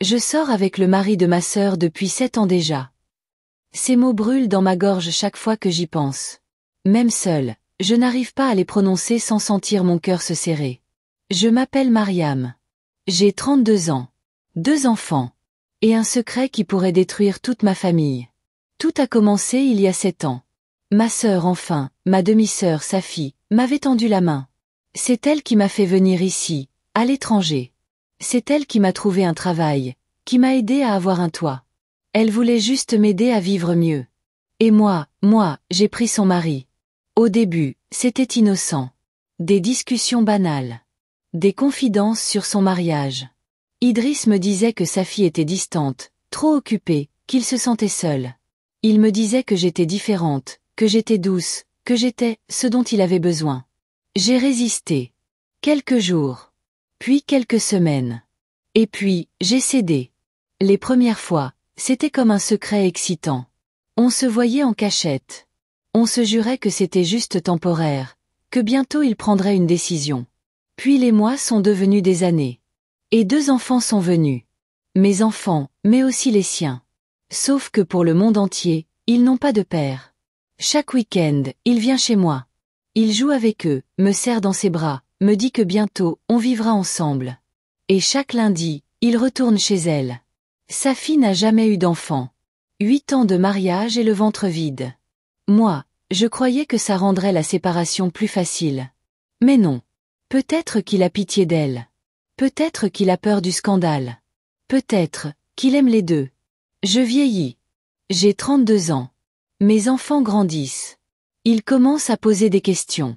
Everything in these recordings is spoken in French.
Je sors avec le mari de ma sœur depuis 7 ans déjà. Ces mots brûlent dans ma gorge chaque fois que j'y pense. Même seule, je n'arrive pas à les prononcer sans sentir mon cœur se serrer. Je m'appelle Mariam. J'ai 32 ans. 2 enfants. Et un secret qui pourrait détruire toute ma famille. Tout a commencé il y a 7 ans. Ma sœur enfin, ma demi-sœur Safi, m'avait tendu la main. C'est elle qui m'a fait venir ici, à l'étranger. C'est elle qui m'a trouvé un travail, qui m'a aidé à avoir un toit. Elle voulait juste m'aider à vivre mieux. Et moi, j'ai pris son mari. Au début, c'était innocent. Des discussions banales. Des confidences sur son mariage. Idriss me disait que Safi était distante, trop occupée, qu'il se sentait seul. Il me disait que j'étais différente, que j'étais douce, que j'étais ce dont il avait besoin. J'ai résisté. Quelques jours. Puis quelques semaines. Et puis, j'ai cédé. Les premières fois, c'était comme un secret excitant. On se voyait en cachette. On se jurait que c'était juste temporaire, que bientôt il prendrait une décision. Puis les mois sont devenus des années. Et 2 enfants sont venus. Mes enfants, mais aussi les siens. Sauf que pour le monde entier, ils n'ont pas de père. Chaque week-end, il vient chez moi. Il joue avec eux, me serre dans ses bras, me dit que bientôt, on vivra ensemble. Et chaque lundi, il retourne chez elle. Safi n'a jamais eu d'enfant. 8 ans de mariage et le ventre vide. Moi, je croyais que ça rendrait la séparation plus facile. Mais non. Peut-être qu'il a pitié d'elle. Peut-être qu'il a peur du scandale. Peut-être qu'il aime les deux. Je vieillis. J'ai 32 ans. Mes enfants grandissent. Ils commencent à poser des questions.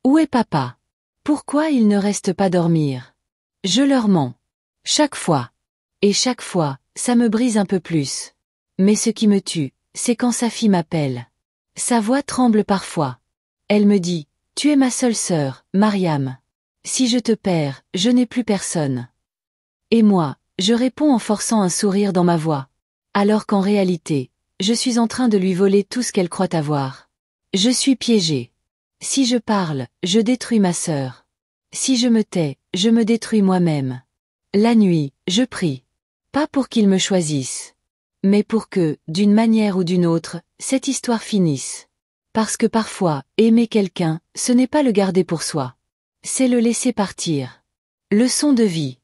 Où est papa? Pourquoi il ne reste pas dormir? Je leur mens. Chaque fois. Et chaque fois, ça me brise un peu plus. Mais ce qui me tue, c'est quand Safi m'appelle. Sa voix tremble parfois. Elle me dit, « Tu es ma seule sœur, Mariam. Si je te perds, je n'ai plus personne. » Et moi, je réponds en forçant un sourire dans ma voix. Alors qu'en réalité, je suis en train de lui voler tout ce qu'elle croit avoir. Je suis piégée. Si je parle, je détruis ma sœur. Si je me tais, je me détruis moi-même. La nuit, je prie. Pas pour qu'il me choisisse. Mais pour que, d'une manière ou d'une autre, cette histoire finisse. Parce que parfois, aimer quelqu'un, ce n'est pas le garder pour soi. C'est le laisser partir. Leçon de vie.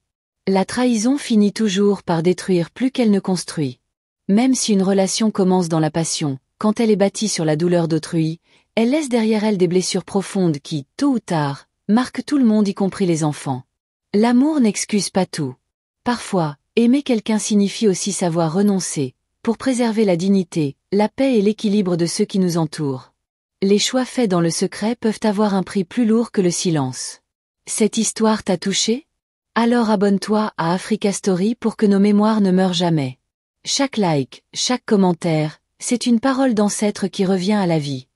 La trahison finit toujours par détruire plus qu'elle ne construit. Même si une relation commence dans la passion, quand elle est bâtie sur la douleur d'autrui, elle laisse derrière elle des blessures profondes qui, tôt ou tard, marquent tout le monde y compris les enfants. L'amour n'excuse pas tout. Parfois, aimer quelqu'un signifie aussi savoir renoncer, pour préserver la dignité, la paix et l'équilibre de ceux qui nous entourent. Les choix faits dans le secret peuvent avoir un prix plus lourd que le silence. Cette histoire t'a touché? Alors abonne-toi à Africa Story pour que nos mémoires ne meurent jamais. Chaque like, chaque commentaire, c'est une parole d'ancêtre qui revient à la vie.